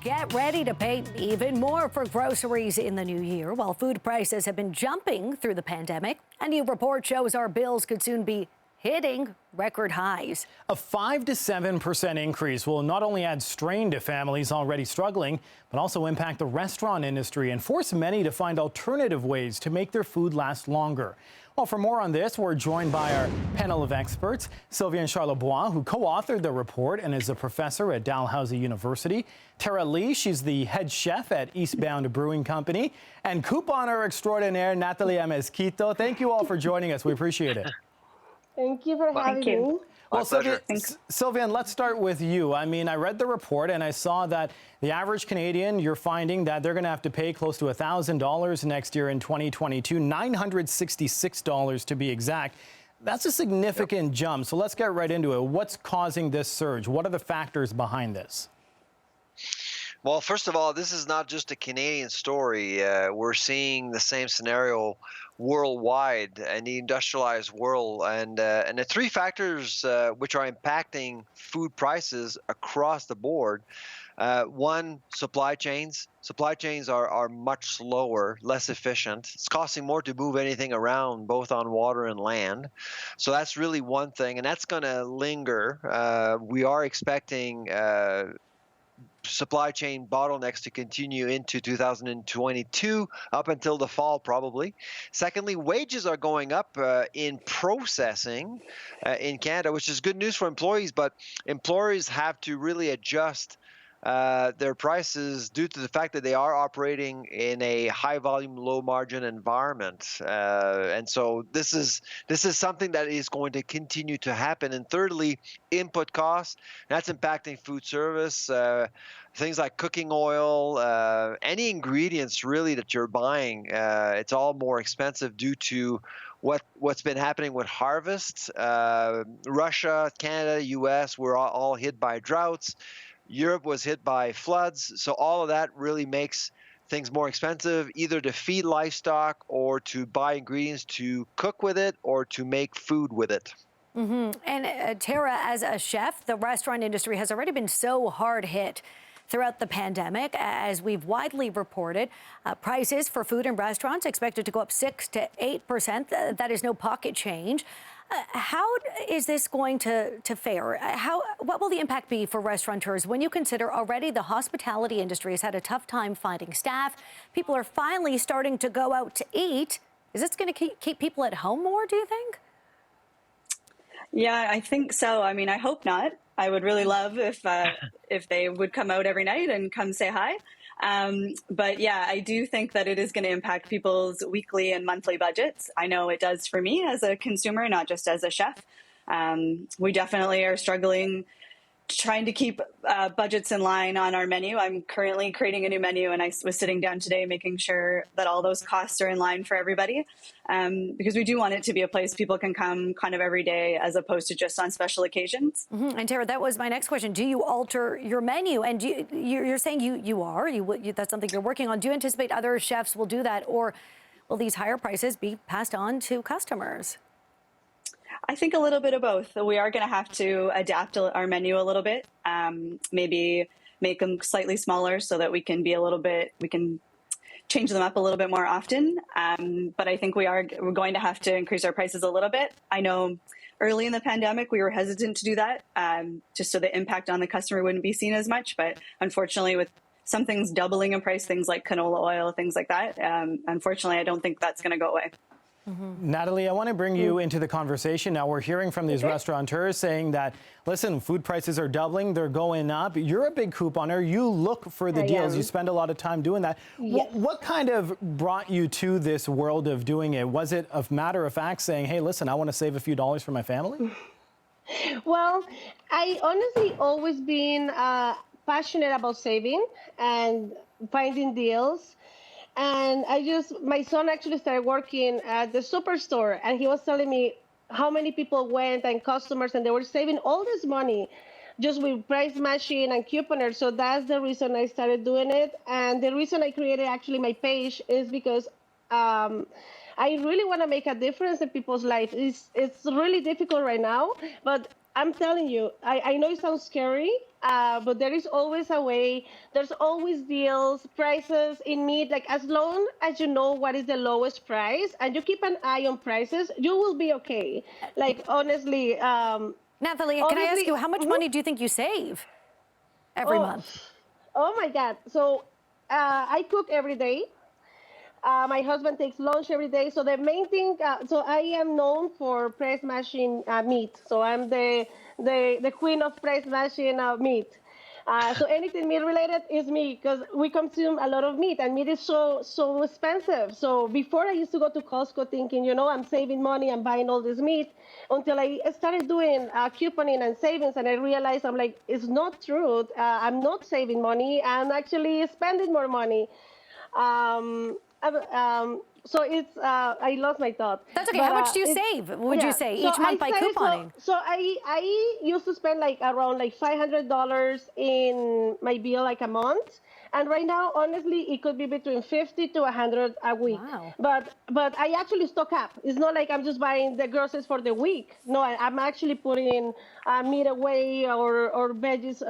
Get ready to pay even more for groceries in the new year. While food prices have been jumping through the pandemic, a new report shows our bills could soon be hitting record highs. A 5 to 7% increase will not only add strain to families already struggling, but also impact the restaurant industry and force many to find alternative ways to make their food last longer. Well, for more on this, we're joined by our panel of experts, Sylviane Charlebois, who co-authored the report and is a professor at Dalhousie University. Tara Lee, she's the head chef at Eastbound Brewing Company. And couponer extraordinaire, Natalie Amezquito. Thank you all for joining us. We appreciate it. Thank you for having me. Well, Sylviane, let's start with you. I mean, I read the report and I saw that the average Canadian, you're finding that they're going to have to pay close to $1,000 next year in 2022, $966 to be exact. That's a significant jump. So let's get right into it. What's causing this surge? What are the factors behind this? Well, first of all, this is not just a Canadian story. We're seeing the same scenario worldwide in the industrialized world, and the three factors which are impacting food prices across the board. One, supply chains. Supply chains are much slower, less efficient. It's costing more to move anything around, both on water and land. So that's really one thing, and that's going to linger. We are expecting supply chain bottlenecks to continue into 2022 up until the fall probably. Secondly, wages are going up in processing in Canada, which is good news for employees, but employers have to really adjust their prices due to the fact that they are operating in a high volume, low margin environment. And so this is something that is going to continue to happen. And thirdly, input costs, that's impacting food service, things like cooking oil, any ingredients really that you're buying. It's all more expensive due to what's been happening with harvests. Russia, Canada, US, we're all hit by droughts. Europe was hit by floods, so all of that really makes things more expensive, either to feed livestock or to buy ingredients to cook with it or to make food with it. And Tara, as a chef, the restaurant industry has already been so hard hit throughout the pandemic. As we've widely reported, prices for food in restaurants expected to go up 6 to 8%. That is no pocket change. How is this going to fare? What will the impact be for restaurateurs when you consider already the hospitality industry has had a tough time finding staff? People are finally starting to go out to eat. Is this going to keep people at home more, do you think? Yeah, I think so. I mean, I hope not. I would really love if they would come out every night and come say hi. But yeah, I do think that it is going to impact people's weekly and monthly budgets. I know it does for me as a consumer, not just as a chef. We definitely are struggling trying to keep budgets in line on our menu. I'm currently creating a new menu, and I was sitting down today making sure that all those costs are in line for everybody, because we do want it to be a place people can come kind of every day as opposed to just on special occasions. And Tara, that was my next question. Do you alter your menu? And you're saying that's something you're working on. Do you anticipate other chefs will do that, or will these higher prices be passed on to customers? I think a little bit of both. We are going to have to adapt our menu a little bit, maybe make them slightly smaller so that we can change them up a little bit more often. But I think we're going to have to increase our prices a little bit. I know early in the pandemic, we were hesitant to do that, just so the impact on the customer wouldn't be seen as much. But unfortunately, with some things doubling in price, things like canola oil, things like that, unfortunately, I don't think that's going to go away. Natalie, I want to bring you into the conversation. Now, we're hearing from these restaurateurs saying that, listen, food prices are doubling, they're going up. You're a big couponer. You look for the deals. You spend a lot of time doing that. Yes. What kind of brought you to this world of doing it? Was it a matter of fact saying, hey, listen, I want to save a few dollars for my family? Well, I honestly always been passionate about saving and finding deals. And my son actually started working at the superstore, and he was telling me how many people went and customers, and they were saving all this money just with price matching and couponers. So that's the reason I started doing it. And the reason I created actually my page is because I really want to make a difference in people's lives. It's really difficult right now, but I'm telling you, I know it sounds scary, but there is always a way. There's always deals, prices in meat. Like as long as you know what is the lowest price and you keep an eye on prices, you will be okay. Like honestly, Natalie, can I ask you, how much mhm. money do you think you save every Oh, month? oh my God. So I cook every day. My husband takes lunch every day. So the main thing, so I am known for press machine meat. So I'm the queen of press machine meat. So anything meat related is me because we consume a lot of meat and meat is so expensive. So before I used to go to Costco thinking, I'm saving money and buying all this meat until I started doing couponing and savings and I realized I'm like, it's not true. I'm not saving money. I'm actually spending more money. So it's I lost my thought. That's okay. But How much do you it's save, would you yeah. say, So each I month by started couponing? so I used to spend like around like $500 in my bill like a month. And right now, honestly, it could be between 50 to 100 a week. Wow. But I actually stock up. It's not like I'm just buying the groceries for the week. No, I'm actually putting meat away or veggies,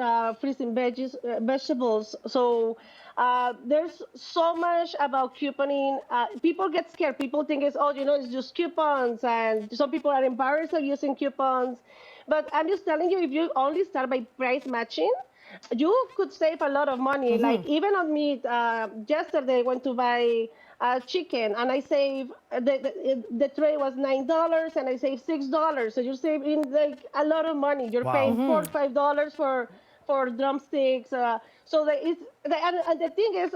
freezing vegetables. So there's so much about couponing. People get scared. People think it's just coupons, and some people are embarrassed of using coupons. But I'm just telling you, if you only start by price matching, you could save a lot of money. Like even on meat, yesterday I went to buy chicken, and I saved the tray was $9, and I saved $6. So you're saving like a lot of money. You're Wow. paying $4 or $5 for drumsticks. And the thing is,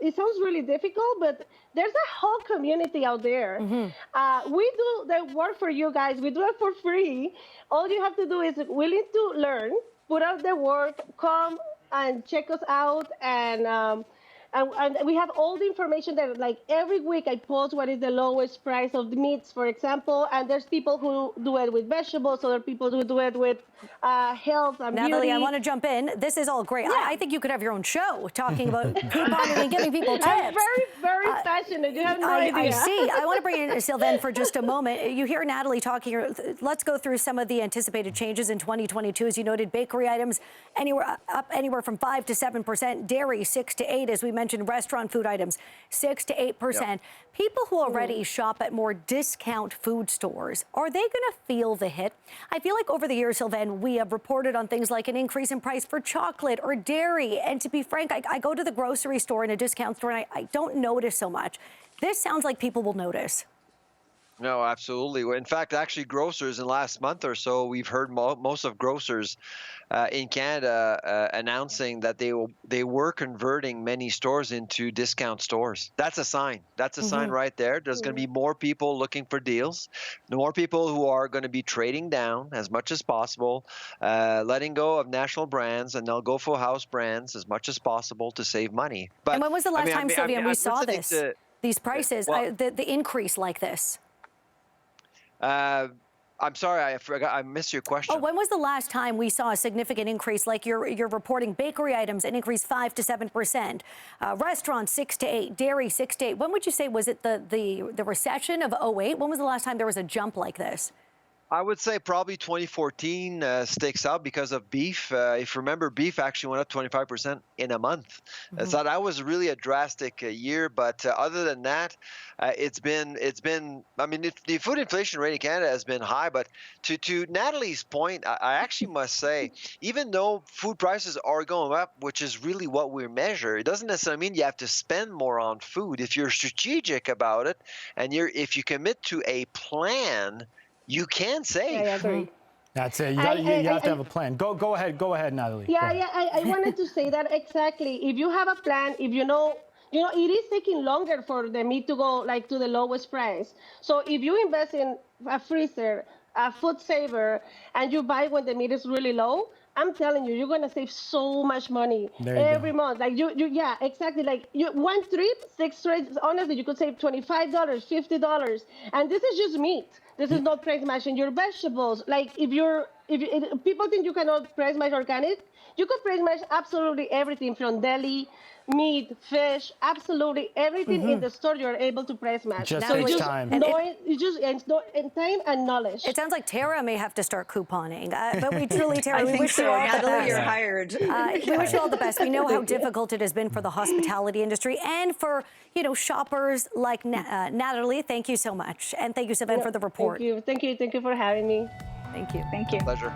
it sounds really difficult, but there's a whole community out there. We do the work for you guys. We do it for free. All you have to do is willing to learn, put out the work, come and check us out, and we have all the information that, like, every week I post what is the lowest price of the meats, for example, and there's people who do it with vegetables, other people who do it with health and Natalie, beauty. I want to jump in. This is all great. Yeah. I think you could have your own show talking about couponing and giving people tips. I'm very passionate. You have no idea. I see. I want to bring in Sylvain for just a moment. You hear Natalie talking. Let's go through some of the anticipated changes in 2022. As you noted, bakery items up anywhere from 5 to 7%, dairy 6 to 8, as we mentioned, restaurant food items 6 to 8%. Yep. People who already shop at more discount food stores, are they going to feel the hit? I feel like over the years, Sylvain, we have reported on things like an increase in price for chocolate or dairy. And to be frank, I go to the grocery store and a discount store and I don't notice so much. This sounds like people will notice. No, absolutely. In fact, actually, grocers in the last month or so, we've heard most of grocers in Canada announcing that they were converting many stores into discount stores. That's a sign. That's a sign right there. There's going to be more people looking for deals, more people who are going to be trading down as much as possible, letting go of national brands, and they'll go for house brands as much as possible to save money. But and when was the last time, Sylvain, we saw this? These prices, well, the increase like this? I'm sorry, I forgot. I missed your question. Oh, when was the last time we saw a significant increase? Like you're reporting bakery items, an increase 5 to 7%, restaurants 6 to 8, dairy 6 to 8. When would you say, was it the recession of 08? When was the last time there was a jump like this? I would say probably 2014 sticks out because of beef. If you remember, beef actually went up 25% in a month. So that was really a drastic year. But other than that, it's been. I mean, the food inflation rate in Canada has been high. But to Natalie's point, I actually must say, even though food prices are going up, which is really what we measure, it doesn't necessarily mean you have to spend more on food. If you're strategic about it, and if you commit to a plan, you can save. I agree. That's it. You have to have a plan. Go ahead, Natalie. Yeah, I wanted to say that exactly. If you have a plan, if you know, it is taking longer for the meat to go like to the lowest price. So if you invest in a freezer, a food saver, and you buy when the meat is really low, I'm telling you, you're gonna save so much money There you every go. month. Like yeah, exactly. Like one trip, 6 trips. Honestly, you could save $25, $50, and this is just meat. This is not press matching your vegetables. Like if people think you cannot press match organic, you could press match absolutely everything from deli, meat, fish, absolutely everything in the store you're able to press match. Just So takes just time. knowing, and time and knowledge. It sounds like Tara may have to start couponing, but we truly, Tara, I we think wish you so. all the Natalie, best. you're hired. We wish you all the best. We know how difficult it has been for the hospitality industry and for, shoppers like Natalie. Thank you so much. And thank you, Sylvain, for the report. Thank you for having me. Thank you. Thank you. Pleasure.